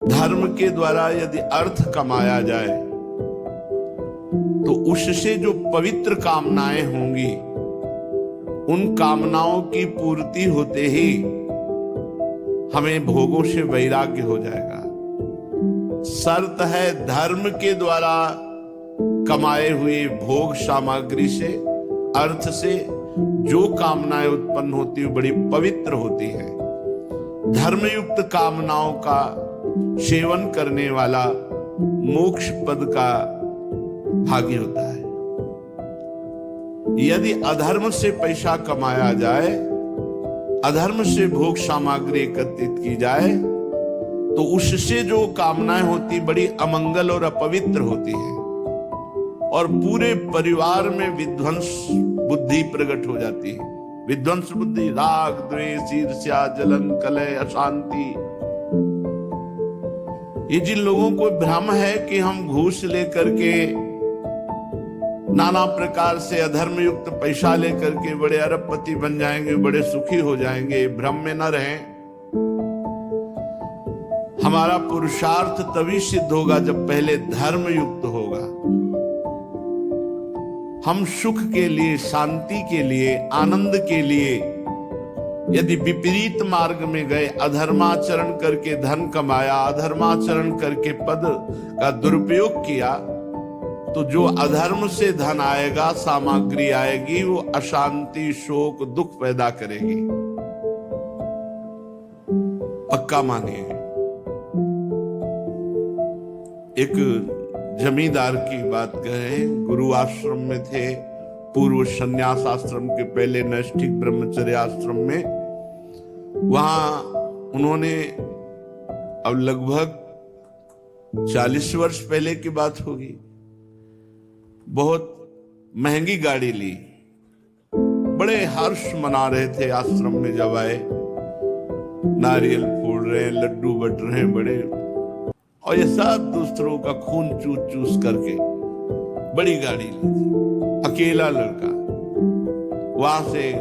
धर्म के द्वारा यदि अर्थ कमाया जाए तो उससे जो पवित्र कामनाएं होंगी, उन कामनाओं की पूर्ति होते ही हमें भोगों से वैराग्य हो जाएगा। शर्त है धर्म के द्वारा कमाए हुए भोग सामग्री से, अर्थ से जो कामनाएं उत्पन्न होती है बड़ी पवित्र होती है। धर्मयुक्त कामनाओं का सेवन करने वाला मोक्ष पद का भागी होता है। यदि अधर्म से पैसा कमाया जाए, अधर्म से भोग सामग्री एकत्रित की जाए, तो उससे जो कामनाएं होती बड़ी अमंगल और अपवित्र होती है और पूरे परिवार में विध्वंस बुद्धि प्रकट हो जाती है। विध्वंस बुद्धि, राग, द्वेष, ईर्ष्या, जलन, कलह, अशांति। ये जिन लोगों को भ्रम है कि हम घूस लेकर के नाना प्रकार से अधर्म युक्त पैसा लेकर के बड़े अरबपति बन जाएंगे, बड़े सुखी हो जाएंगे, भ्रम में न रहें। हमारा पुरुषार्थ तभी सिद्ध होगा जब पहले धर्म युक्त होगा। हम सुख के लिए, शांति के लिए, आनंद के लिए यदि विपरीत मार्ग में गए, अधर्माचरण करके धन कमाया, अधर्माचरण करके पद का दुरुपयोग किया, तो जो अधर्म से धन आएगा, सामग्री आएगी, वो अशांति, शोक, दुख पैदा करेगी। पक्का मानिए। एक जमींदार की बात करें, गुरु आश्रम में थे, पूर्व संन्यास आश्रम के पहले नैष्ठिक ब्रह्मचर्य आश्रम में। वहां उन्होंने, अब लगभग 40 वर्ष पहले की बात होगी, बहुत महंगी गाड़ी ली। बड़े हर्ष मना रहे थे आश्रम में जब आए, नारियल फोड़ रहे हैं, लड्डू बट रहे हैं बड़े, और ये सब दूसरों का खून चूस चूस करके बड़ी गाड़ी ली थी। अकेला लड़का। वहां से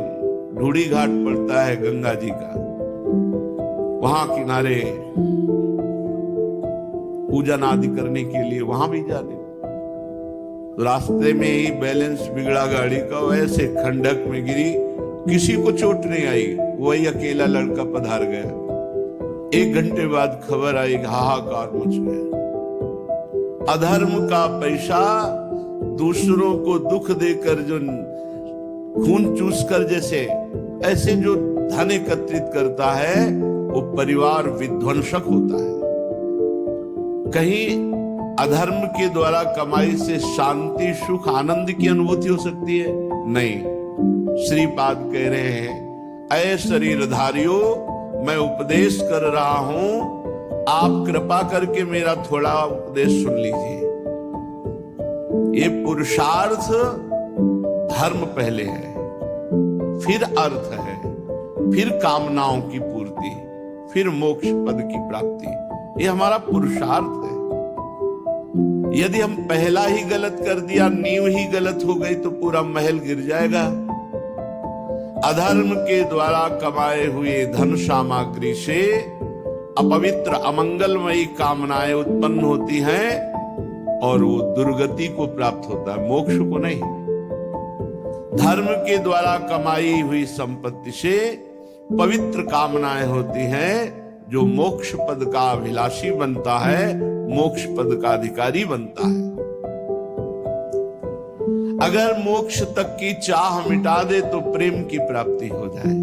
ढूढ़ी घाट पड़ता है गंगा जी का, वहां किनारे पूजन आदि करने के लिए वहां भी जाने। तो रास्ते में ही बैलेंस बिगड़ा गाड़ी का, वैसे खंडक में गिरी, किसी को चोट नहीं आई, वही अकेला लड़का पधार गया। 1 घंटे बाद खबर आई, हाहाकार मच गया। अधर्म का पैसा दूसरों को दुख देकर, जो खून चूस कर, जैसे ऐसे जो धन एकत्रित करता है, वो परिवार विध्वंसक होता है। कहीं अधर्म के द्वारा कमाई से शांति, सुख, आनंद की अनुभूति हो सकती है? नहीं। श्रीपाद कह रहे हैं, ऐ शरीरधारियों, मैं उपदेश कर रहा हूं, आप कृपा करके मेरा थोड़ा उपदेश सुन लीजिए। ये पुरुषार्थ धर्म पहले है, फिर अर्थ है, फिर कामनाओं की पूर्ति, फिर मोक्ष पद की प्राप्ति। ये हमारा पुरुषार्थ है। यदि हम पहला ही गलत कर दिया, नींव ही गलत हो गई, तो पूरा महल गिर जाएगा। अधर्म के द्वारा कमाए हुए धन सामग्री से अपवित्र, अमंगलमयी कामनाएं उत्पन्न होती हैं और वो दुर्गति को प्राप्त होता है, मोक्ष को नहीं। धर्म के द्वारा कमाई हुई संपत्ति से पवित्र कामनाएं होती हैं, जो मोक्ष पद का अभिलाषी बनता है, मोक्ष पद का अधिकारी बनता है। अगर मोक्ष तक की चाह मिटा दे तो प्रेम की प्राप्ति हो जाए।